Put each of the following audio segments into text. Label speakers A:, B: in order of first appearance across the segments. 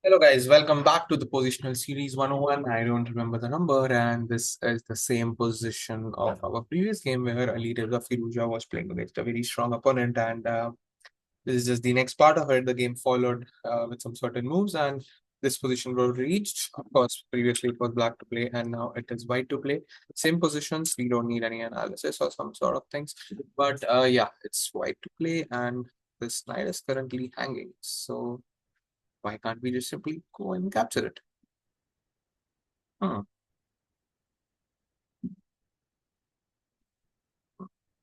A: Hello guys, welcome back to the Positional Series 101. I don't remember the number, and this is the same position of our previous game where Ali Reza Firuja was playing against a very strong opponent, and this is just the next part of it. The game followed with some certain moves, and this position was reached. Of course, previously it was black to play, and now it is white to play. Same positions, we don't need any analysis or some sort of things, but yeah, it's white to play, and this knight is currently hanging. So why can't we just simply go and capture it? Hmm.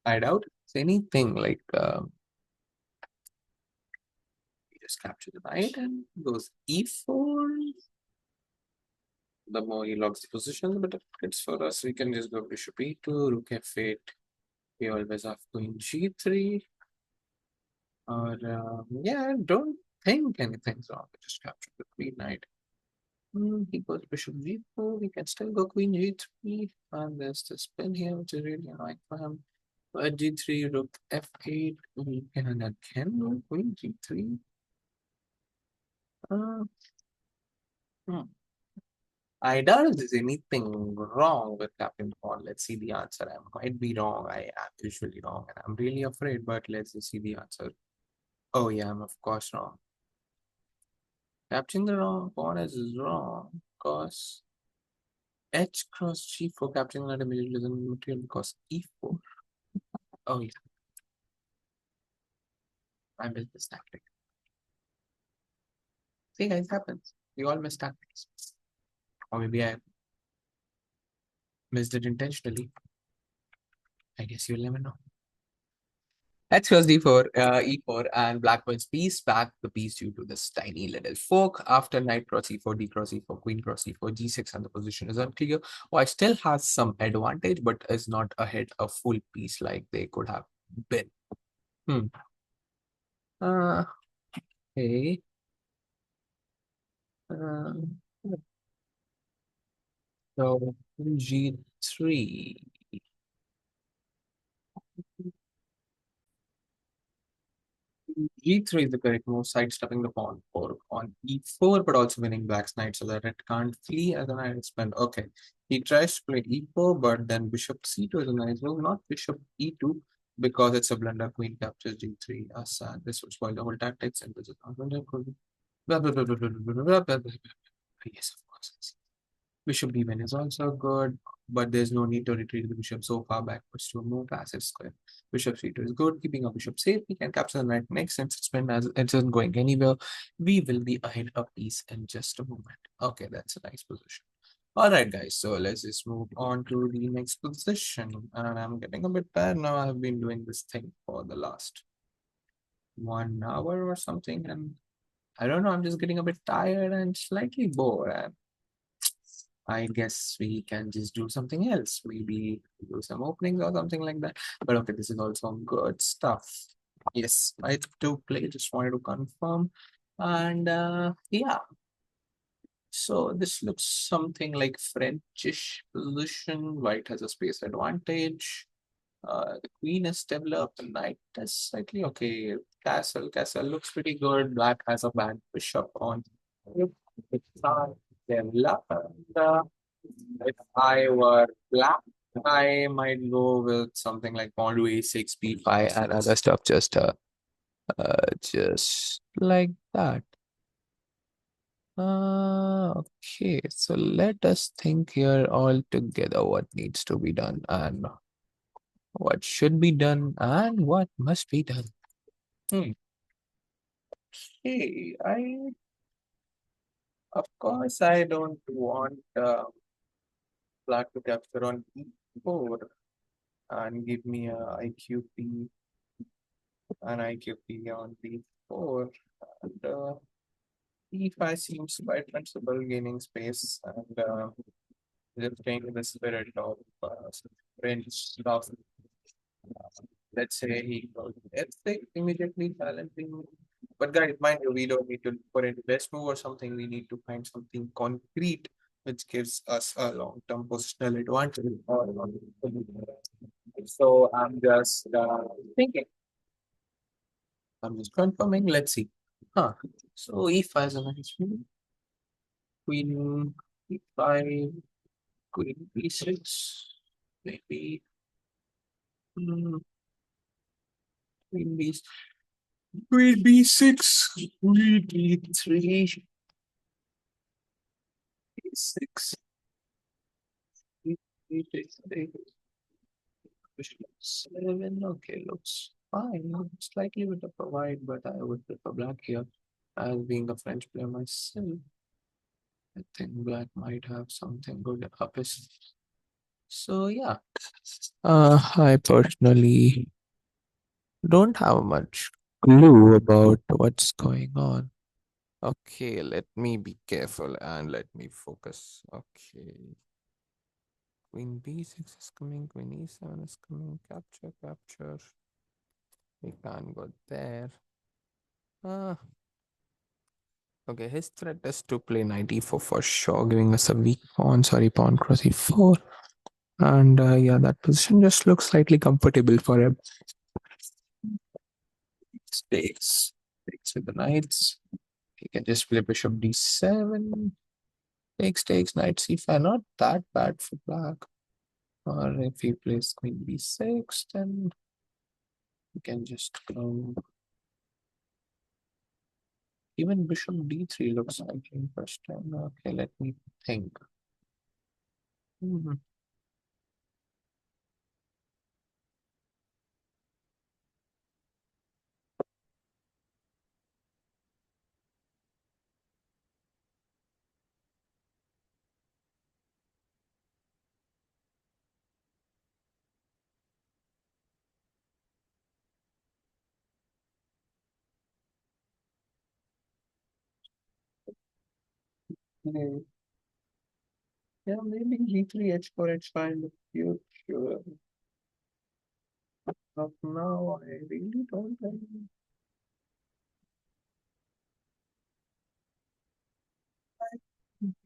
A: I doubt it's anything like we just capture the knight and goes e4. The more he locks the position, the better it gets for us. We can just go bishop e2, rook f8. We always have queen g3. Or yeah, I don't think anything's wrong. We just capture the queen knight. He goes bishop g4. We can still go queen g3. And there's the spin here, which is really annoying for him. G3, rook f8. We can again go queen g3. Uh, hmm. I doubt if there's anything wrong with Captain Paul. Let's see the answer. I might be wrong. I am usually wrong, and I'm really afraid, but let's just see the answer. Oh, yeah, I'm of course wrong. Capturing the wrong pawn is wrong because H cross G4, capturing that immediately doesn't material because E4. Oh, yeah, I missed this tactic. See, guys, happens. We all miss tactics. Or maybe I missed it intentionally. I guess you'll never know. H cross d4, e4, and black wins piece back the piece due to this tiny little fork. After knight cross e4, d cross e4, queen cross e4, g6, and the position is unclear. White still has some advantage, but is not ahead a full piece like they could have been. Hmm. Uh, okay. Uh, so g3. G3 is the correct move, sidestepping the pawn for on E4, but also winning black's knight so that it can't flee as a knight is spent. Okay, he tries to play E4, but then bishop C2 is a nice move, not bishop E2, because it's a blunder. Queen captures G3. Sad. This would spoil the whole tactics, and this is not going to blah, blah, blah, blah, blah, blah, blah, blah, blah, blah. Yes, of course. Bishop d1 is also good, but there's no need to retreat the bishop so far backwards to a more passive square. Bishop c2 is good, keeping our bishop safe. We can capture the knight next since it's been as it isn't going anywhere. We will be ahead a piece in just a moment. Okay, that's a nice position. All right, guys, so let's just move on to the next position. And I'm getting a bit tired now. I've been doing this thing for the last 1 hour or something, and I don't know, I'm just getting a bit tired and slightly bored. I guess we can just do something else. Maybe do some openings or something like that. But okay, this is also good stuff. Yes, I to play, just wanted to confirm. And yeah, so this looks something like Frenchish position. White has a space advantage. The queen is developed, the knight is slightly okay. Castle looks pretty good. Black has a bad bishop on. It's not developed. And, if I were black, I might go with something like pawn to a6, b5, and other stuff. Just like that. Okay, so let us think here all together what needs to be done and what should be done and what must be done. Hmm. Hey, of course, I don't want black to capture on e4 and give me a IQP and IQP on b4. And e5 seems quite sensible, gaining space and just staying the spirit of French stuff. Let's say he goes f6, immediately challenging. But guys, mind you, we don't need to put in best move or something. We need to find something concrete which gives us a long-term positional advantage. So I'm just thinking. I'm just confirming. Let's see. Huh. So e5 is a nice move. queen e5, queen b6, maybe mm, queen b, queen b6, queen d3, b6, b3 takes the bishop 7. Okay, looks fine. Slightly bit of a white, but I would prefer black here. As being a French player myself, I think black might have something good up his. So yeah, I personally don't have much clue about what's going on. Okay, let me be careful and let me focus. Okay, queen b6 is coming, queen e7 is coming, capture, capture. We can't go there. Ah, okay, his threat is to play knight e4 for sure, giving us a weak pawn. Sorry, pawn cross e4. And yeah, that position just looks slightly comfortable for him. Takes, takes with the knights. He can just play bishop d7. Takes, knight c5. Not that bad for black. Or if he plays queen b6, then we can just go. Even bishop d3 looks like interesting. Okay, let me think. Hmm. Yeah, yeah, maybe g3, h4, h5 in the future. But now I really don't know.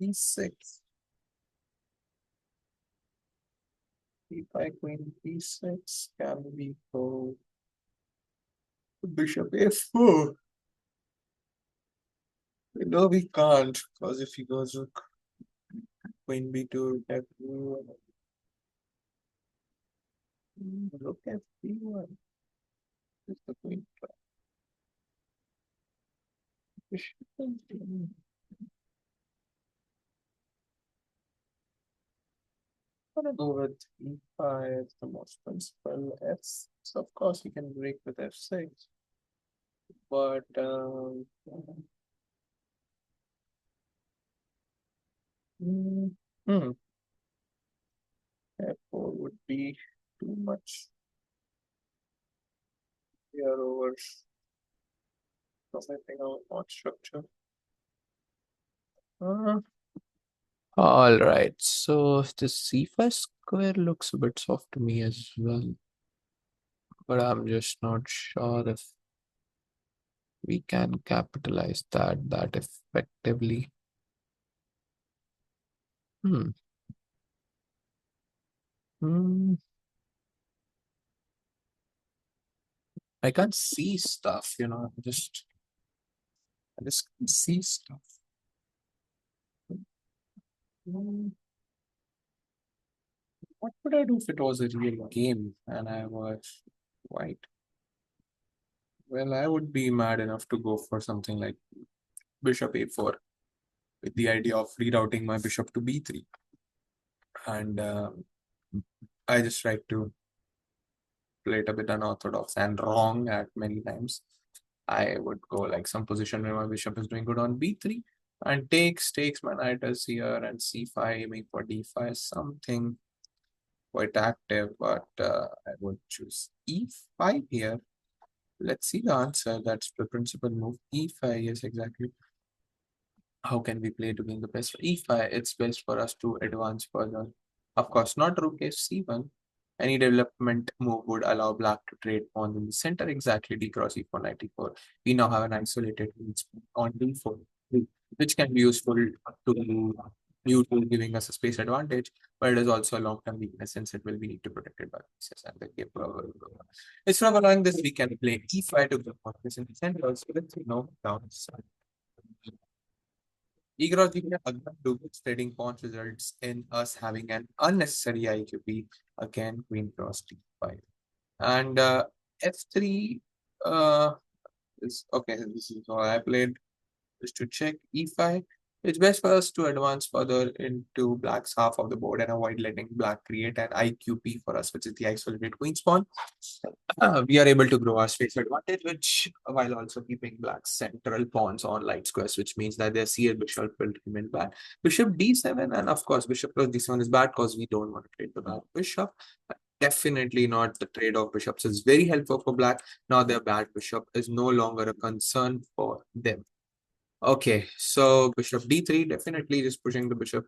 A: b6. d5, queen b6. Can we go bishop f4? No, we can't, because if he goes rook, queen b2, f2, rook f3, is the queen bishop. I'm gonna go with e5, the most principal. F, so of course we can break with f6, but mm, hmm, f4 would be too much here over something our pawn structure. Uh, all right, so the c5 square looks a bit soft to me as well, but I'm just not sure if we can capitalize that effectively. Hmm. Hmm. I can't see stuff, I just can't see stuff. Hmm. What would I do if it was a real game and I was white? Well, I would be mad enough to go for something like bishop a4 with the idea of rerouting my bishop to b3. And I just tried to play it a bit unorthodox and wrong at many times. I would go like some position where my bishop is doing good on b3 and takes my knight is here and c5 aiming for d5 something quite active, but I would choose e5 here. Let's see the answer. That's the principal move. E5, yes, exactly. How can we play to win the best? E5, it's best for us to advance further. Of course, not rook c1. Any development move would allow black to trade pawns in the center exactly d cross e4, knight e4. We now have an isolated queen's on d4, which can be useful to neutral, giving us a space advantage, but it is also a long-term weakness since it will be need to protect it by pieces and the capable. Instead of allowing this, we can play e5 to get more space in the center. So let's know down. Ecological dubious trading pawns results in us having an unnecessary IQP. Again, queen cross d5. And f3 is okay. This is how I played. Just to check e5. It's best for us to advance further into black's half of the board and avoid letting black create an IQP for us, which is the isolated queen pawn. We are able to grow our space advantage, which while also keeping black's central pawns on light squares, which means that their CL bishop will remain bad. Bishop d7, and of course, bishop plus d7 is bad because we don't want to trade the black bishop. Definitely not the trade of bishops is very helpful for black. Now their bad bishop is no longer a concern for them. Okay, so bishop d3, definitely just pushing the bishop.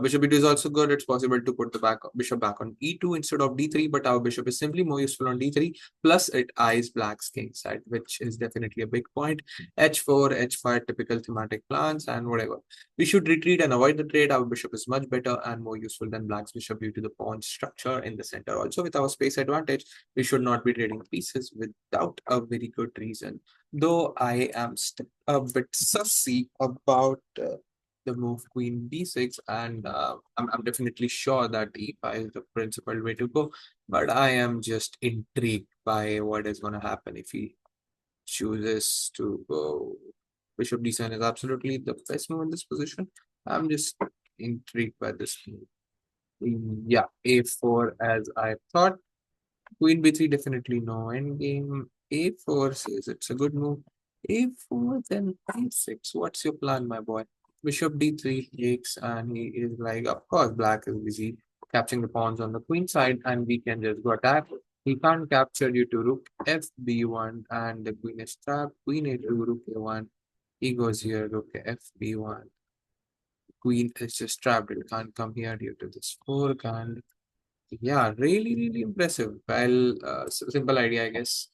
A: Bishop e2 is also good. It's possible to put the bishop back on e2 instead of d3, but our bishop is simply more useful on d3. Plus, it eyes black's king side, which is definitely a big point. h4, h5, typical thematic plans, and whatever. We should retreat and avoid the trade. Our bishop is much better and more useful than black's bishop due to the pawn structure in the center. Also, with our space advantage, we should not be trading pieces without a very good reason. Though I am still a bit sussy about the move queen b6, and I'm definitely sure that e5 is the principal way to go, but I am just intrigued by what is going to happen if he chooses to go. Bishop d7 is absolutely the best move in this position. I'm just intrigued by this move. Yeah, a4 as I thought. Queen b3 definitely no endgame. A4 says it's a good move. A4 then a6. What's your plan, my boy? Bishop d3 takes, and he is like, of course, black is busy capturing the pawns on the queen side, and we can just go attack. He can't capture due to rook fb1, and the queen is trapped. Queen a2, rook a1. He goes here, rook fb1. Queen is just trapped. It can't come here due to this fork, and yeah, really, really impressive. Well, simple idea, I guess.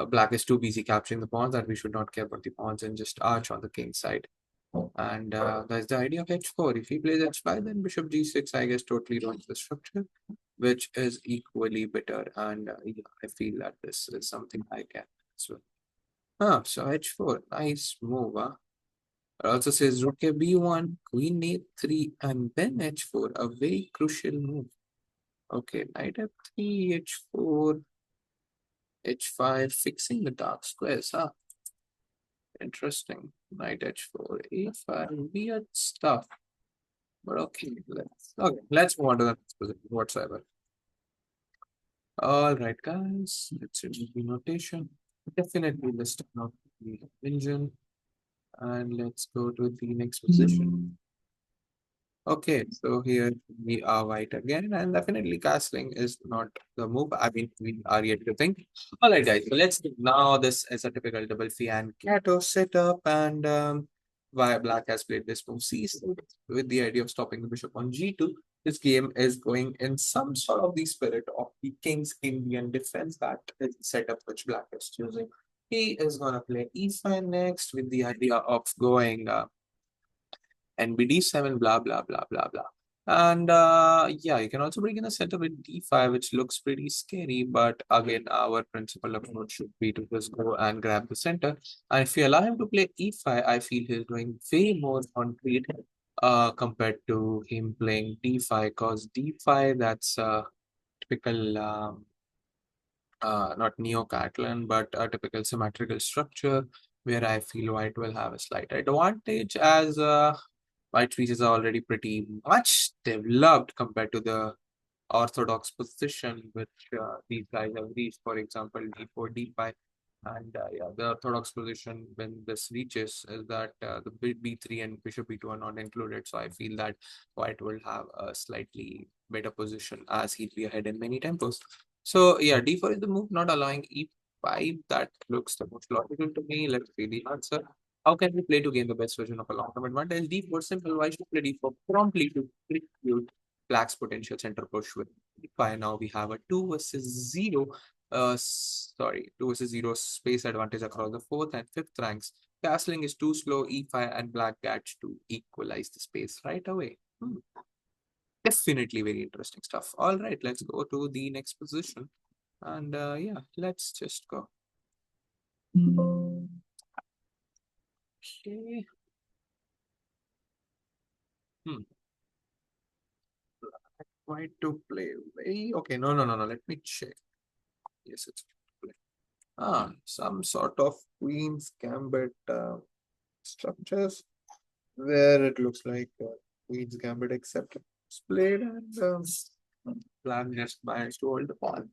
A: Black is too busy capturing the pawns that we should not care about the pawns and just arch on the king side. And that's the idea of h4. If he plays h5, then bishop g6, I guess, totally ruins the structure, which is equally better. And yeah, I feel that this is something I can as well. So h4, nice move. It also says rook a b1, queen a3, and then h4, a very crucial move. Okay, knight f3, h4, h5, fixing the dark squares, huh? Interesting. Knight h4, a5, weird stuff. But okay, let's move on to the next position whatsoever. All right, guys, let's remove the notation. Definitely let's turn off the engine and let's go to the next position. Okay, so here we are white again, and definitely castling is not the move. I mean, we are yet to think. All right, guys, so let's do now. This is a typical double Fian Cato setup, and why black has played this move C6 with the idea of stopping the bishop on G2. This game is going in some sort of the spirit of the King's Indian defense. That is the setup which black is choosing. He is gonna play E5 next with the idea of going. NBD7, blah, blah, blah, blah, blah. And yeah, you can also bring in a setup with D5, which looks pretty scary. But again, our principal approach should be to just go and grab the center. And if you allow him to play E5, I feel he's doing way more on trade compared to him playing D5, because D5, that's typical not neo-Catalan, but a typical symmetrical structure where I feel white will have a slight advantage as white pieces are already pretty much developed compared to the orthodox position which these guys have reached. For example, d4, d5. And yeah, the orthodox position when this reaches is that the b3 and bishop b2 are not included. So I feel that white will have a slightly better position as he'll be ahead in many tempos. So yeah, d4 is the move, not allowing e5. That looks the most logical to me. Let's see the answer. How can we play to gain the best version of a long-term advantage? D4 simple. Why should play d4 promptly to execute black's potential center push with d5? Now we have a 2 versus 0. Sorry, 2 versus 0 space advantage across the fourth and fifth ranks. Castling is too slow. E5 and black gets to equalize the space right away. Definitely very interesting stuff. All right, let's go to the next position. And yeah, let's just go. Okay. Hmm. Why to play? Okay, no, no, no, no. Let me check. Yes, it's play. Some sort of Queen's Gambit structures where it looks like Queen's Gambit except it's played and Black just managed to hold the pawn.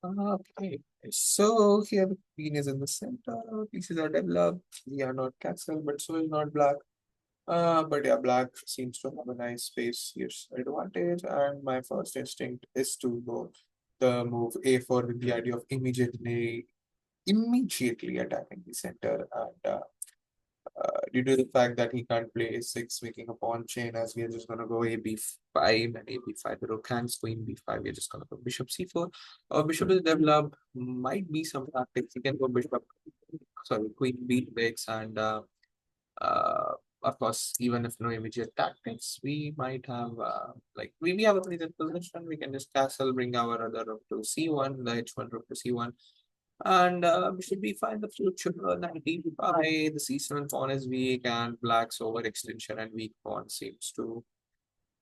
A: Okay, so here the Queen is in the center. Pieces are developed. We are not castle, but so is not Black. But yeah, Black seems to have a nice space here's advantage, and my first instinct is to go the move A4 with the idea of immediately attacking the center, and due to the fact that he can't play A6, making a pawn chain, as we are just gonna go AB5 and AB5, the rook hangs, queen B5, we're just gonna go bishop C4. Bishop is developed, might be some tactics. You can go bishop, sorry, queen B6 and uh, of course, even if no immediate tactics, we might have we have a pretty good position. We can just castle, bring our other rook to C1, the H1 rook to C1, and we should be fine. The future knight E5, the C7 pawn is weak, and black's overextension and weak pawn seems to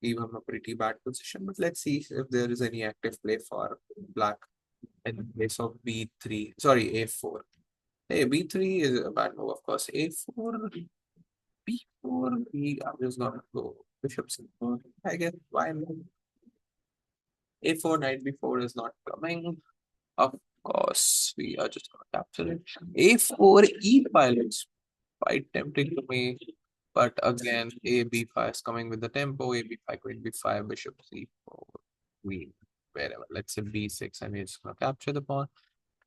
A: give him a pretty bad position. But let's see if there is any active play for black in case of B3. Sorry, A4. Hey, B3 is a bad move, of course. A4. B4, I'm just gonna go bishop c4. I guess why not? A4, knight b4 is not coming. Of course, we are just gonna capture it. A4, e5 looks quite tempting to me. But again, A b5 is coming with the tempo. A b5, queen b5, bishop c4, queen, wherever. Let's say b6, and we're just gonna capture the pawn.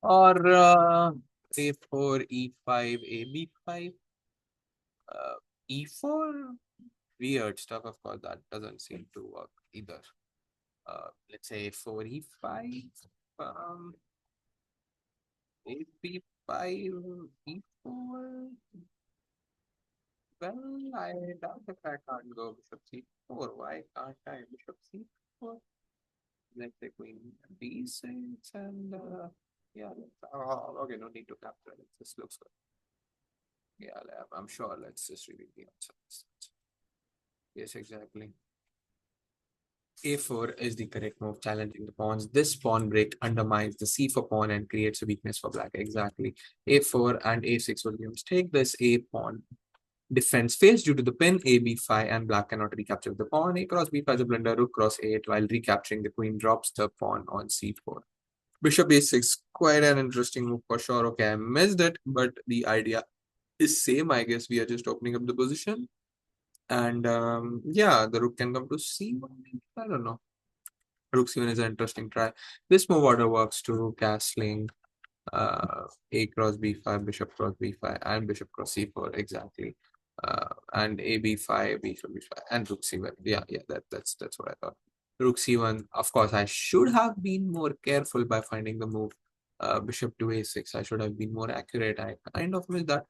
A: Or A4, e5, A b5, uh, e4. Weird stuff, of course, that doesn't seem to work either. Let's say 45, um, 85, E4. Well, I doubt if I can't go bishop C4. Why can't I bishop C4? Let's say queen B6 and yeah, okay, no need to capture it. This looks good. Yeah, I'm sure. Let's just reveal the answer. Yes, exactly. A4 is the correct move, challenging the pawns. This pawn break undermines the C4 pawn and creates a weakness for black. Exactly. A4 and A6 will be a mistake. This A pawn defense fails due to the pin A B5 and black cannot recapture the pawn. A cross B5 is a blunder. Rook cross A8 while recapturing the queen drops the pawn on C4. Bishop A6, quite an interesting move for sure. Okay, I missed it, but the idea is same. I guess we are just opening up the position. And yeah, the rook can come to C1. I don't know. Rook C1 is an interesting try. This move order works to castling A cross B5, bishop cross B5, and bishop cross C4 exactly. And A B5, bishop B5, and rook C1. Yeah, yeah, that's what I thought. Rook C1. Of course, I should have been more careful by finding the move. Bishop to A6. I should have been more accurate. I kind of missed that.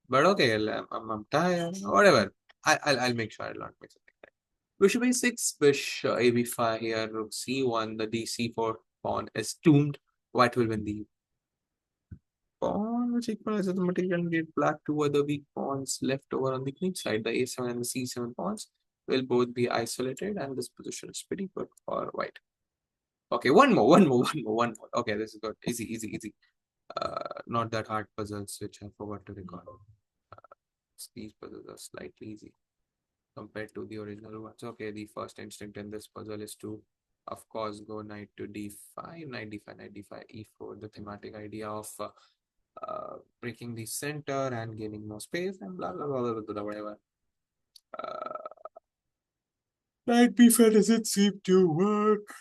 A: But okay, I'm tired. Whatever. I'll make sure I'll not miss it. Bishop a6, bishop ab5 here, rook c1, the dc4 pawn is doomed. White will win the pawn, which equalizes the material and get black two other weak pawns left over on the queen side. The a7 and the c7 pawns will both be isolated, and this position is pretty good for white. Okay, one more. Okay, this is good. Easy, easy, easy. Not that hard puzzles, which I forgot to record. These puzzles are slightly easy compared to the original ones. Okay, the first instinct in this puzzle is to, of course, go knight to d5, knight d5, knight d5, e4. The thematic idea of breaking the center and gaining more space and blah blah blah blah, blah whatever. Knight b5 doesn't seem to work.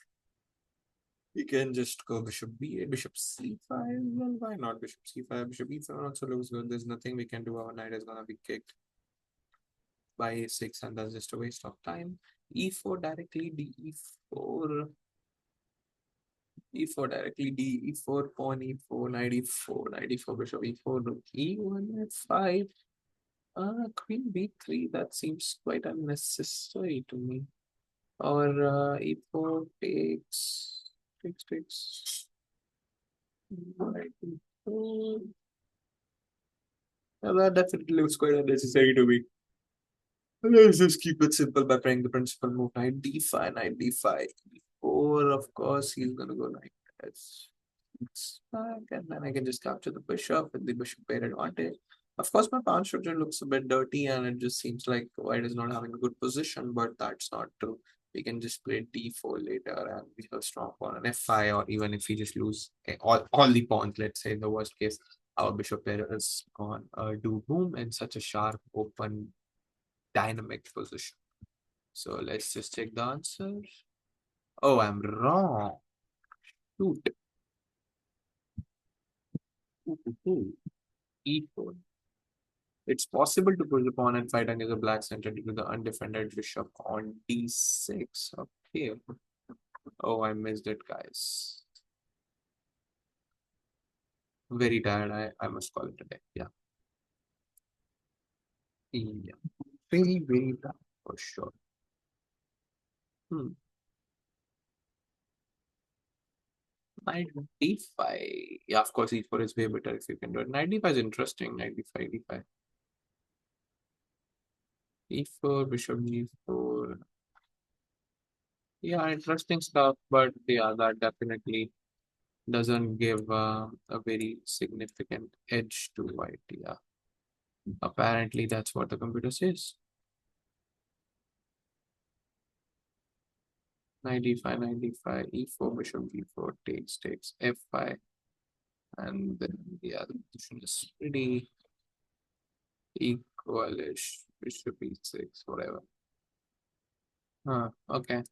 A: We can just go bishop b8, bishop c5. Well, why not bishop c5? Bishop e7 also looks good. There's nothing we can do. Our knight is gonna be kicked by a6, and that's just a waste of time. E4 directly, d e4, e4 directly, d e4, pawn e4, knight e4, knight e4, bishop e4, rook e1, f5, queen b3. That seems quite unnecessary to me. Or e4 takes, knight e4. Yeah, that definitely looks quite unnecessary to me. Let's just keep it simple by playing the principal move. Knight d5, knight d5, e4. Of course, he's gonna go knight f6, and then I can just capture the bishop with the bishop pair advantage. Of course, my pawn structure looks a bit dirty, and it just seems like white is not having a good position, but that's not true. We can just play d4 later, and we have strong pawn on f5, or even if we just lose all the pawns, let's say in the worst case, our bishop pair is gone do boom in such a sharp, open, dynamic position. So let's just check the answer. Oh, I'm wrong. Shoot. Ooh, ooh, ooh. E4. It's possible to push the pawn and fight against the black center due to the undefended bishop on d6. Okay. Oh, I missed it, guys. Very tired. I must call it a day. Yeah. Yeah. Very, very tired for sure. Hmm. Knight d5. Yeah, of course, e4 is way better if you can do it. Knight d5 is interesting. Knight d5, d5. e4, bishop g4. Yeah, interesting stuff, but yeah, that definitely doesn't give a very significant edge to white. Yeah, apparently that's what the computer says. Knight d5, knight d5, e4, bishop g4, takes f5, and then yeah, the position is pretty equalish. Bishop e6, whatever. Okay.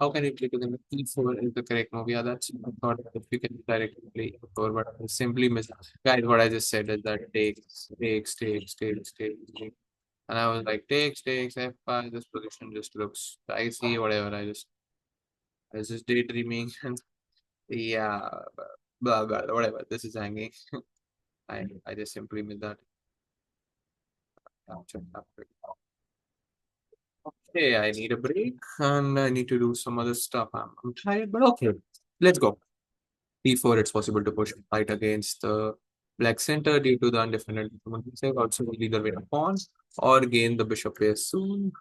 A: How can you click it in E4 is the correct move? Yeah, that's I thought if you can directly play E4, but I simply miss. Guys, what I just said is that takes. And I was like, takes, F5. This position just looks dicey, whatever. I was just daydreaming. And yeah, blah, blah, whatever. This is hanging. I just simply missed that. Okay, I need a break and I need to do some other stuff. I'm tired, but okay, let's go. E4, it's possible to push white against the black center due to the undefended save. Also, will either win a pawn or gain the bishop pair soon.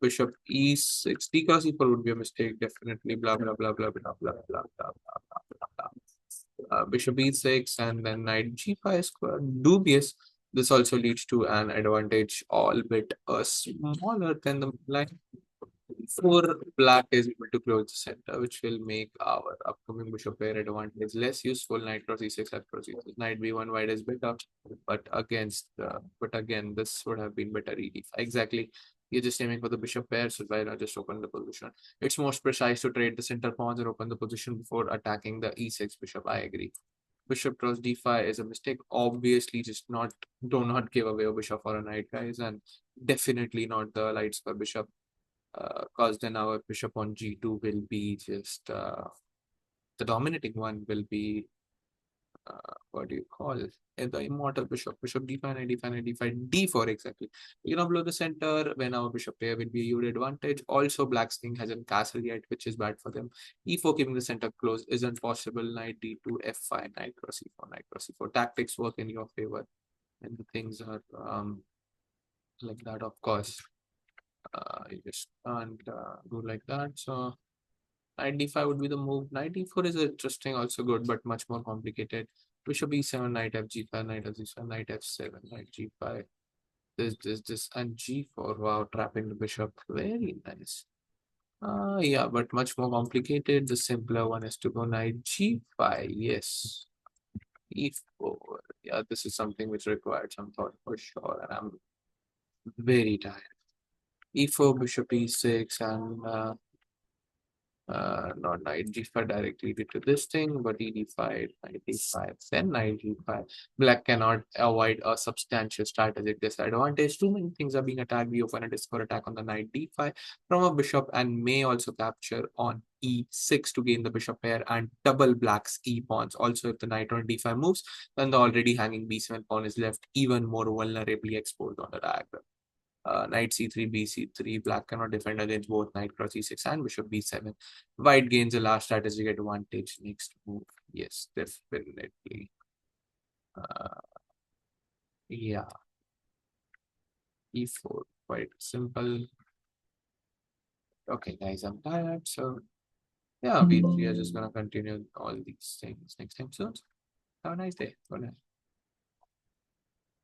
A: Bishop e6. D cross e4 would be a mistake, definitely. Blah blah blah blah blah blah blah blah blah blah blah. Bishop e6 and then knight g5 square. Dubious. This also leads to an advantage, albeit smaller than the line. Four black is able to close the center, which will make our upcoming bishop pair advantage less useful. Knight cross e6, f cross e6, knight b1 white is better, but again, this would have been better e5. Exactly. You're just aiming for the bishop pair, so why not just open the position? It's most precise to trade the center pawns and open the position before attacking the e6 bishop. I agree. Bishop cross d5 is a mistake. Obviously, just not do not give away a bishop or a knight, guys, and definitely not the light square bishop because then our bishop on g2 will be just the dominating one will be what do you call it? The immortal bishop d5 and d5 and d5 d4 exactly. You know, below the center when our bishop pair will be a huge advantage. Also, black's king hasn't castle yet, which is bad for them. e4 keeping the center closed isn't possible. Knight d2 f5 knight cross e4 knight cross e4 tactics work in your favor and the things are like that. Of course, you just can't do like that. So knight d5 would be the move. Knight d4 is interesting, also good, but much more complicated. Bishop e7, knight fg5, knight f6, knight f7, knight g5. This, and g4. Wow, trapping the bishop. Very nice. Yeah, but much more complicated. The simpler one is to go knight g5. Yes. e4. Yeah, this is something which required some thought for sure, and I'm very tired. e4, bishop e6, and not knight g5 directly due to this thing, but e d5, knight d5, then knight g5. Black cannot avoid a substantial strategic disadvantage. Too many things are being attacked. We open a discord attack on the knight d5 from a bishop and may also capture on e6 to gain the bishop pair and double black's e pawns. Also, if the knight on d5 moves, then the already hanging b7 pawn is left even more vulnerably exposed on the diagram. Knight c3, bc3. Black cannot defend against both knight cross e6 and bishop b7. White gains a last strategic advantage. Next move. Yes, definitely. Uh, yeah. e4. Quite simple. Okay, guys, I'm tired. So yeah, we are just gonna continue all these things next time soon. Have a nice day. Good night.